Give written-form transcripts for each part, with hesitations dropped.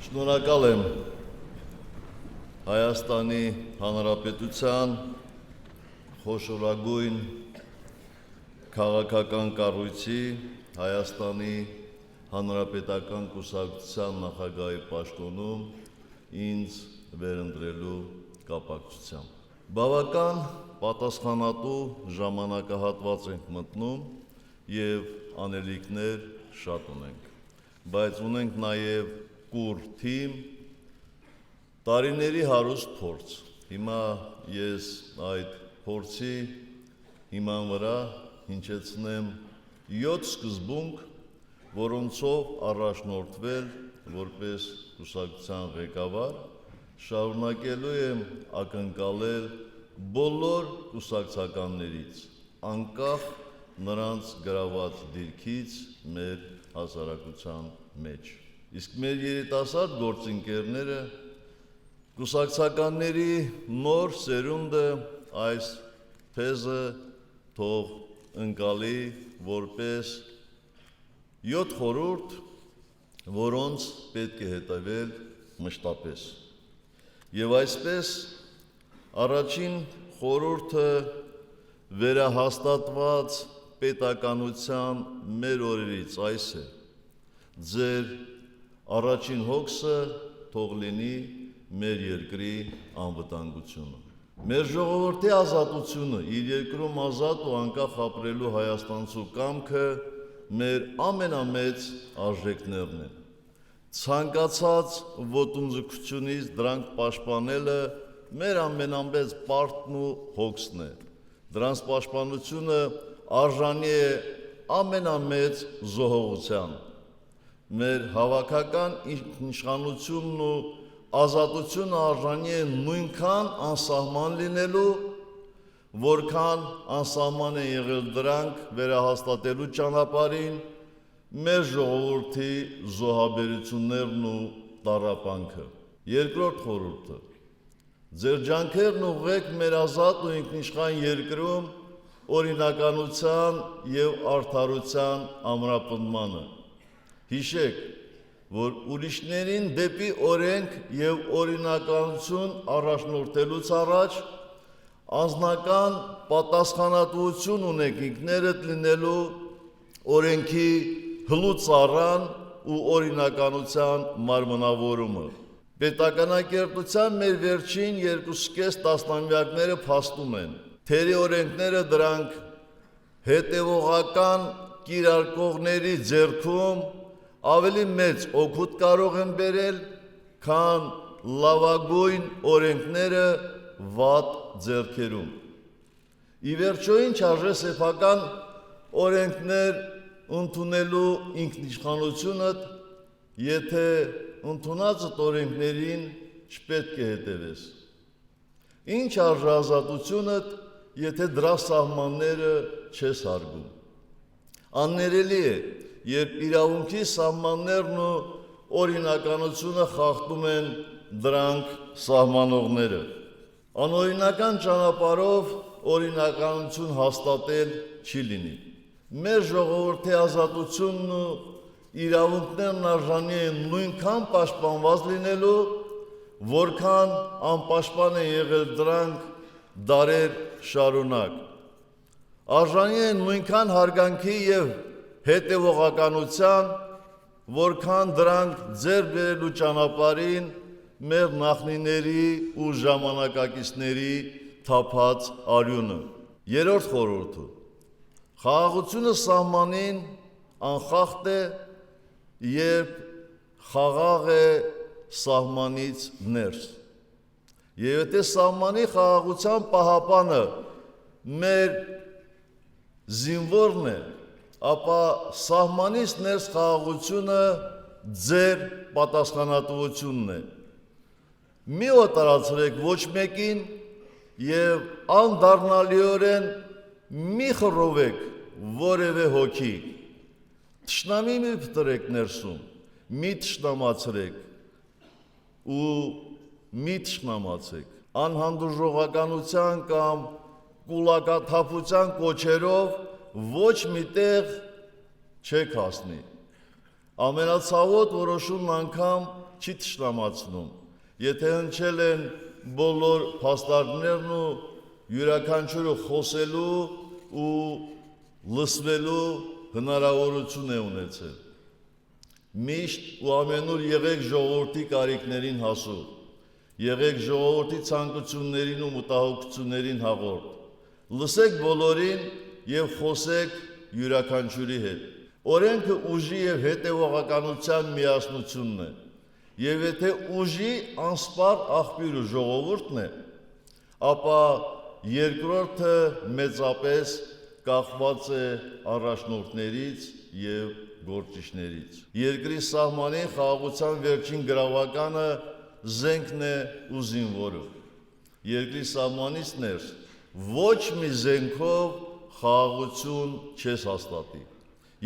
Շնորհակալ եմ Հայաստանի Հանրապետության խոշորագույն քաղաքական կառույցի Հայաստանի Հանրապետական կուսակցության նախագահի պաշտոնում ինձ վերընտրելու կապակցությամբ։ Բավական պատասխանատու ժամանակահատված ենք մտնում եւ անելիքներ շատ ունենք, բայց ունենք նաեւ կուռ թիմ, տարիների հարուստ փորձ։ Հիմա ես այդ փորձի հիման վրա հնչեցնեմ 7 սկզբունք, որոնցով առաջնորդվել որպես կուսակցության ղեկավար, շարունակելու եմ ակնկալել բոլոր կուսակցականներից, անկախ նրանց գրաված դիրքից մեր հասարակության մեջ։ Իսկ մեր երիտասարդ գործընկերները, կուսակցականների նոր սերունդը այս թեզը թող ընկալի որպես 7 խորհուրդ, որոնց պետք է հետևել մշտապես։ Եվ այսպես առաջին խորհուրդը վերահաստատված պետականության մեր օրերից այս է. ձեր առաջին հոգսը թող լինի մեր երկրի անվտանգությունը։ Մեր ժողովրդի ազատությունը, իր երկրում ազատ ու անկախ ապրելու հայաստանցու կամքը մեր ամենամեծ արժեքներն են։ Ցանկացած ոտնձգությունից դրանք պաշտպանելը մեր ամենամեծ պարտքն ու հոգսն է։ Դրանց պաշտպանությունը արժանի է ամենամեծ զոհողության։ Մեր հավաքական ինքնիշխանությունն ու ազատությունը արժանի է նույնքան անսահման լինելու, որքան անսահման են եղել դրանք վերահաստատելու ճանապարհին մեր ժողովրդի զոհաբերություններն ու տառապանքը։ Երկրորդ խորհուրդը. ձեր ջանքերն ուղղեք մեր ազատ ու ինքնիշխան երկրում օրինականության եւ արդարության ամրապնդմանը։ Հիշեք, որ ուրիշներին դեպի օրենք եւ օրինականություն առաջնորդելուց առաջ անձնական պատասխանատվություն ունեք ինքներդ լինելու օրենքի հլուծարան ու օրինականության մարմնավորումը։ Պետականակերտության մեր վերջին 2.5 տասնամյակները փաստում են, թերի օրենքները դրանք հետևողական կիրարկողների ձեռքում ավելի մեծ օգուտ կարող են բերել, քան լավագույն օրենքները վատ ձեռքերում։ Ի վերջո ինչ արժե սեփական օրենքներ ընդունելու ինքնիշխանությունդ, եթե ընդունածդ օրենքներին չպետք է հետևես։ Ինչ արժե ազատությունդ, եթե դրա սահմանները չես հարգում։ Աններելի է, երբ իրավունքի սահմաններն ու օրինականությունը խախտում են դրանք սահմանողները։ Անօրինական ճանապարհով օրինականություն հաստատել չի լինի։ Մեր ժողովրդի ազատությունն ու իրավունքներն արժանի են նույնքան պաշտպանված լինելու, որքան անպաշտպան են եղել դրանք դարեր շարունակ։ Արժանի են նույնքան հարգանքի եւ հետևողականության, որքան դրանք ձեռք բերելու ճանապարհին մեր նախնիների ու ժամանակակիցների թափած արյունը։ Երրորդ խորհուրդը. խաղաղությունը սահմանին անխախտ է, երբ խաղաղ է սահմանից ներս։ Եվ եթե սահմանի խաղաղության պահապանը մեր զինվորն է, ապա սահմանից ներս խաղաղությունը ձեր պատասխանատվությունն է։ Մի օտարացրեք ոչ մեկին եւ անդառնալիորեն մի խռովեք որևէ հոգի։ Թշնամի մի փտրեք ներսում, մի թշնամացրեք ու մի թշնամացեք։ Անհանդուրժողականության կամ կուլակաթափության կոչերով ոչ միտեղ չեք հասնի։ Ամենացավոտ որոշումն անգամ չի թշնամացնում, եթե հնչել են բոլոր փաստարկներն ու յուրաքանչյուրը խոսելու ու լսվելու հնարավորություն է ունեցել։ Միշտ ու ամենուր եղեք ժողովրդի կարիքներին հասու, եղեք ժողովրդի ցանկություններին ու մտահոգություններին հաղորդ, լսեք բոլորին և խոսեք յուրաքանչյուրի հետ։ Օրենքը ուժի և հետևողականության միասնությունն է, և եթե ուժի անսպառ աղբյուրը ժողովուրդն է, ապա երկրորդը մեծապես կախված է առաջնորդներից և գործիչներից։ Երկրի սահմանին խաղաղության վերջին գրավականը զենքն է ու զինվորը։ Երկրի սահմանից ներս ոչ մի զենքով խաղաղություն չես հաստատի։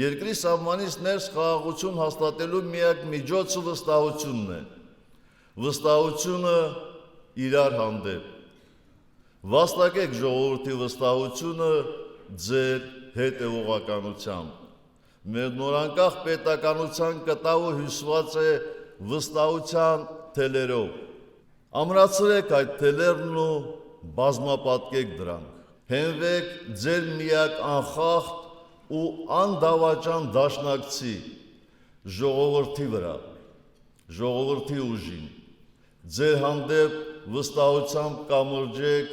Երկրի սահմանից ներս խաղաղություն հաստատելու միակ միջոցը վստահությունն է։ Վստահությունը իրար հանդեպ։ Վաստակեք ժողովրդի վստահությունը ձեր հետևողականությամբ։ Մեր նորանկախ պետականության կտավը հյուսված է վստահության թելերով։ Ամրացրեք այդ թելերն ու բազմապատկեք դրանք։ Հենվեք ձեր միակ անխախտ ու անդավաճան դաշնակցի ժողովրդի վրա, ժողովրդի ուժին։ Ձեր հանդեպ վստահությամբ կամրջեք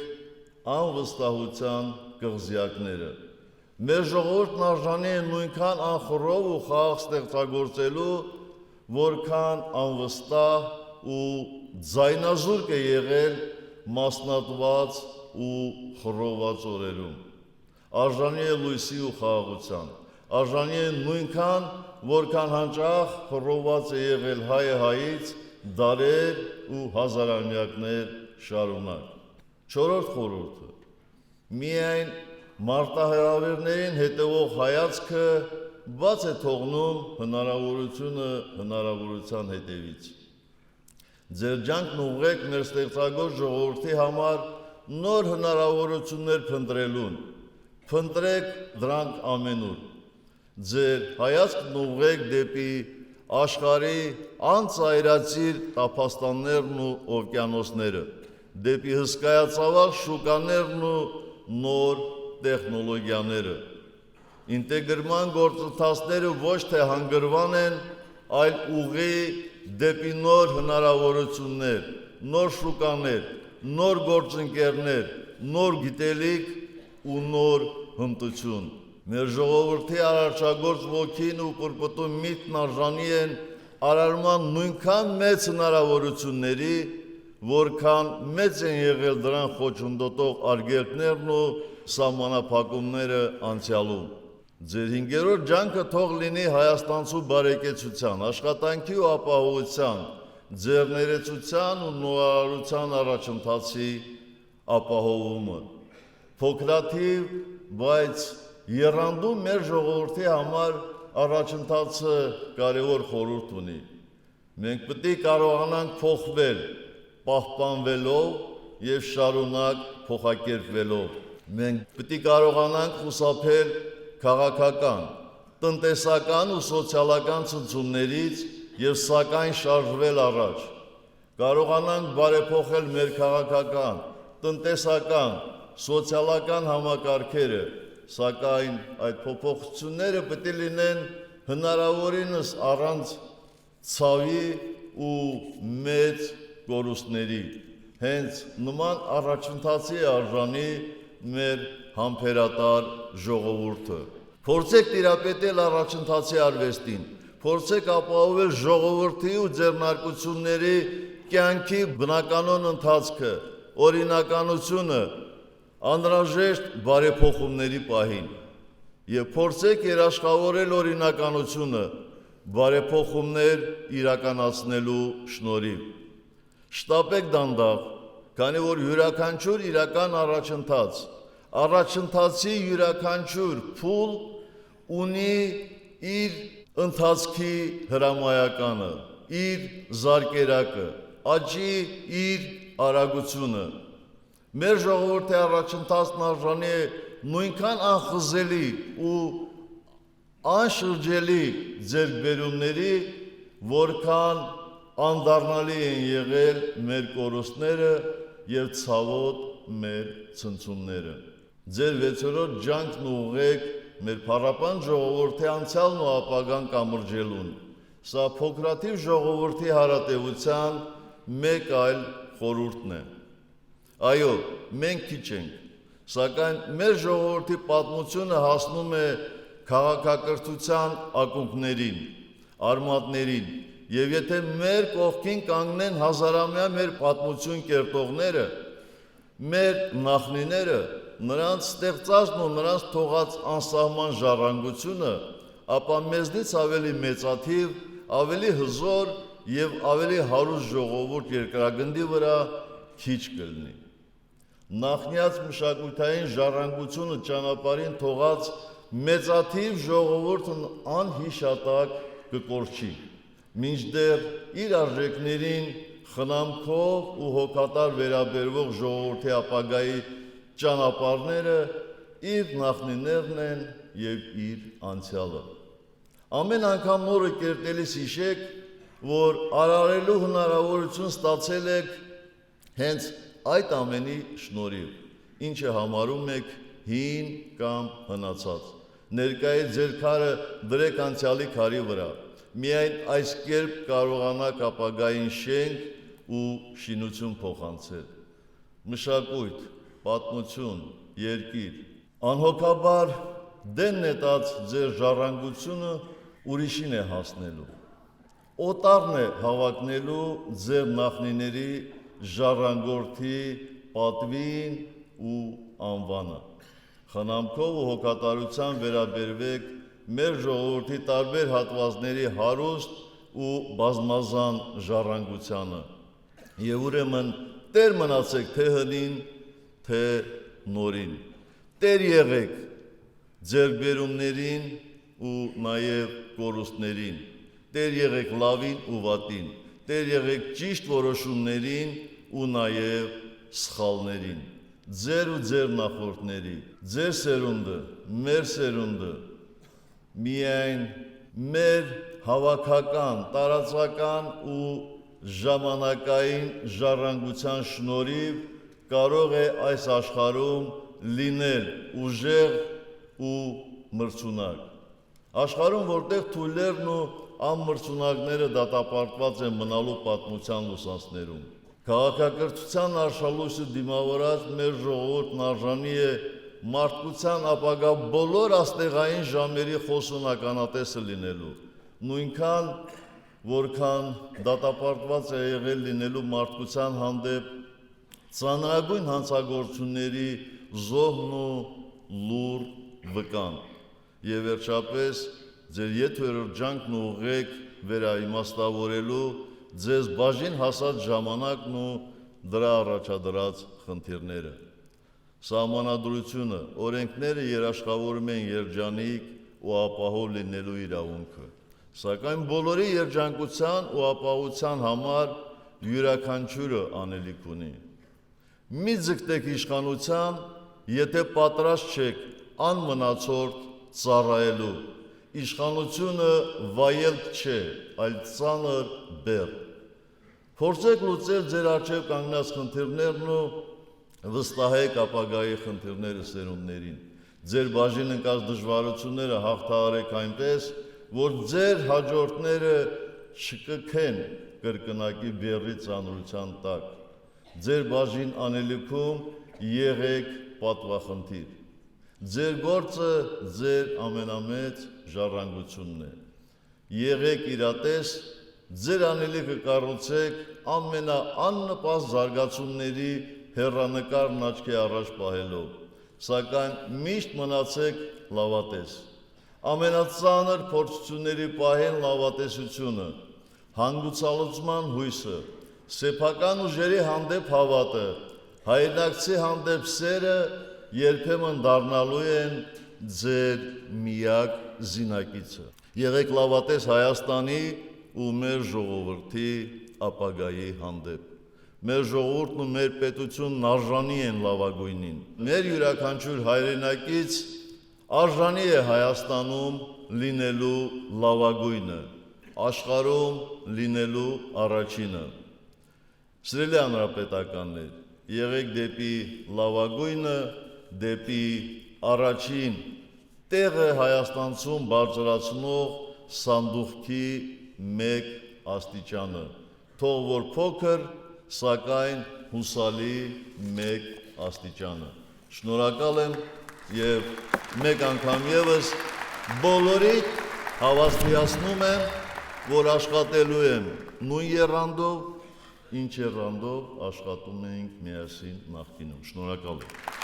անվստահության կղզյակները։ Մեր ժողովուրդն արժանի է նույնքան անխռով ու խաղաղ ստեղծագործելու, որքան անվստահ ու ձայնազուրկ է եղել մասնատված ու խռոված օրերում։ Արժանի է լույսի ու խաղաղության, արժանի է նույնքան, որքան հաճախ խռոված է եղել հայը հայից դարեր ու հազարամյակներ շարունակ։ Չորրորդ խորհուրդը. միայն մարտահրավերներին հետևող հայացքը բաց է թողնում հնարավորությունը հնարավորության հետևից։ Ձեր ջանքն ուղղեք մեր ստեղծագործ ժողովրդի համար նոր հնարավորություններ փնտրելուն, փնտրեք դրանք ամենուր։ Ձեր հայացքն ուղղեք դեպի աշխարհի անծայրածիր տափաստաններն ու օվկիանոսները, դեպի հսկայածավալ շուկաներն ու նոր տեխնոլոգիաները։ Ինտեգրման գործընթացները ոչ թե հանգրվան են, այլ ուղի դեպի նոր հնարավորություններ, նոր շուկաներ, նոր գործընկերներ, նոր գիտելիք ու նոր հմտություն։ Մեր ժողովրդի արարչագործ ոգին ու պրպտուն միտքն արժանի են արարման նույնքան մեծ հնարավորությունների, որքան մեծ են եղել դրան խոչընդոտող արգելքներն ու սահմանափակումները անցյալում։ Ձեր հինգերորդ ջանքը թող լինի հայաստանցու բարեկեցության, աշխատանքի ու ապահովության, ձեր ներեցության ու նորարարության առաջընթացի ապահովումը։ Փոքրաթիվ, բայց եռանդուն մեր ժողովրդի համար առաջընթացը կարևոր խորհուրդ ունի։ Մենք պետք է կարողանանք փոխվել, պահպանվելով և շարունակ փոխակերպվելով։ Մենք պետք է կարողանանք խուսափել քաղաքական, տնտեսական ու սոցիալական ցնցումներից և սակայն շարժվել առաջ։ Կարողանանք բարեփոխել մեր քաղաքական, տնտեսական, սոցիալական համակարգերը, սակայն այդ փոփոխությունները պետք է լինեն հնարավորինս առանց ցավի ու մեծ կորուստների։ Հենց նման առաջընթացի արժանի մեր համբերատար ժողովուրդը։ Փորձեք տիրապետել առաջընթացի արվեստին, փորձեք ապահովել ժողովրդի ու ձեռնարկությունների կյանքի բնականոն ընթացքը, օրինականությունը, անհրաժեշտ բարեփոխումների պահին, և փորձեք երաշխավորել օրինականությունը բարեփոխումներ իրականացնելու շնորհիվ։ Շտապեք դանդաղ, քանի որ յուրաքանչյուր իրական առաջընթացի յուրաքանչյուր փուլ ունի իր ընթացքի հրամայականը, իր զարկերակը, աճի իր արագությունը։ Մեր ժողովրդի առաջընթացն արժանի է նույնքան անխզելի ու անշրջելի ձեռքբերումների, որքան անդառնալի են եղել մեր կորուստները եւ ցավոտ մեր ցնցումները։ Ձեր 6-րդ ջանքն ուղղեք մեր փառապան ժողովրդի անցյալն ու ապագան կամրջելուն։ Սա փոքրաթիվ ժողովրդի հարատեվության մեկ այլ խորհուրդն է։ Այո, մենք քիչ ենք, սակայն մեր ժողովրդի պատմությունը հասնում է քաղաքակրթության ակունքներին, արմատներին, եւ եթե մեր կողքին կանգնեն հազարամյա մեր պատմություն կերտողները, մեր նախնիները, նրանց ստեղծածն ու նրանց թողած անսահման ժառանգությունը, ապա մեզնից ավելի մեծաթիվ, ավելի հզոր եւ ավելի հարուստ ժողովուրդ երկրագնդի վրա քիչ կլինի։ Նախնյաց մշակութային ժառանգությունը ճանապարհին թողած մեծաթիվ ժողովուրդն անհիշատակ կկորչի, մինչդեռ իր արժեքներին խնամքով ու հոգատար վերաբերվող ժողովրդի ապագայի ճանապարհները իր նախնիներն են եւ իր անցյալը։ Ամեն անգամ նորը կերտելիս հիշեք, որ արարելու հնարավորություն ստացել եք հենց այդ ամենի շնորհիվ, ինչը համարում եք հին կամ հնացած։ Ներկայից ձեր քարը դրեք անցյալի քարի վրա։ Միայն այս կերպ կարողանաք ապագային շենք ու շինություն փոխանցել։ Մշակույթ, պատմություն, երկիր, անհոգաբար դեն նետած ձեր ժառանգությունը ուրիշին է հասնելու։ Օտարն է հավակնելու ձեր նախնիների ժառանգորդի պատվին ու անվանը։ Խնամքով ու հոգատարության վերաբերվեք մեր ժողովրդի տարբեր հատվածների հարուստ ու բազմազան ժառանգությանը։ Եվ ուրեմն տեր մնացեք թե հնին, թե նորին։ Տեր եղեք ձեռքբերումներին ու նաև կորուստներին։ Տեր եղեք լավին ու վատին։ Տեր եղեք ճիշտ որոշումներին ու նաև սխալներին։ Ձեր ու ձեր նախորդների, ձեր սերունդը, մեր սերունդը, միայն մեր հավաքական, տարածական ու ժամանակային ժառանգության շնորհիվ կարող է այս աշխարհում լինել ուժեղ ու մրցունակ։ Աշխարհում, որտեղ թույլերն ու անմրցունակները դատապարտված են մնալու պատմության լուսանցներում, քաղաքակրթության արշալույսը դիմավորած մեր ժողովուրդն արժանի է մարդկության ապագա բոլոր աստեղային ժամերի խոսունականատեսը լինելու, նույնքան, որքան դատապարտված է եղել լինելու մարդկության հանդեպ ծանրագույն հանցագործությունների զոհն ու լուռ վկան։ Եվ վերջապես ձեր 7-րդ ջանքն ուղղեք վերաիմաստավորելու ձեզ բաժին հասած ժամանակն ու դրա առաջադրած խնդիրները։ Սահմանադրությունը, օրենքները երաշխավորում են երջանիկ ու ապահով լինելու իրավունքը, սակայն բոլորի երջանկության ու ապահովության համար յուրաքանչյուրը անելիք ունի։ Մի ձգտեք իշխանության, եթե պատրաստ չեք անմնացորդ ծառայելու։ Իշխանությունը վայելք չէ, այլ ծանր բեռ։ Փորձեք լուծել ձեր առջև կանգնած խնդիրներն ու վստահեք ապագայի խնդիրները սերունդներին։ Ձեր բաժին ընկած դժվարությունները հաղթահարեք այնպես, որ ձեր հաջորդները չկքեն կրկնակի բեռի ծանրության տակ։ Ձեր բաժին անելիքում եղեք պատվախնդիր։ Ձեր գործը ձեր ամենամեծ ժառանգությունն է։ Եղեք իրատես, ձեր անելիքը կառուցեք ամենաաննպաստ զարգացումների հեռանկարն աչքի առաջ պահելով, սակայն միշտ մնացեք լավատես։ Ամենածանր փորձությունների պահեն լավատեսությունը, հանգուցալուծման հույսը, սեփական ուժերի հանդեպ հավատը, հայրենակցի հանդեպ սերը երբեմն դառնալու են ձեր միակ զինակիցը։ Եղեք լավատես Հայաստանի ու մեր ժողովրդի ապագայի հանդեպ։ Մեր ժողովուրդն ու մեր պետությունն արժանի են լավագույնին։ Մեր յուրաքանչյուր հայրենակից Արժանի է Հայաստանում լինելու լավագույնը, աշխարհում լինելու առաջինը։ Սիրելի հանրապետականներ, եղեք դեպի լավագույնը, դեպի առաջին տեղը Հայաստանցում բարձրացնող սանդուղքի մեկ աստիճանը, թող որ փոքր, սակայն հուսալի մեկ աստիճանը։ Շնորհակալ եմ եւ մեկ անգամ եւս բոլորիդ հավաստիացնում եմ, որ աշխատելու եմ նույն եռանդով, ինչ եռանդով աշխատում էինք միասին նախկինում։ Շնորհակալ եմ։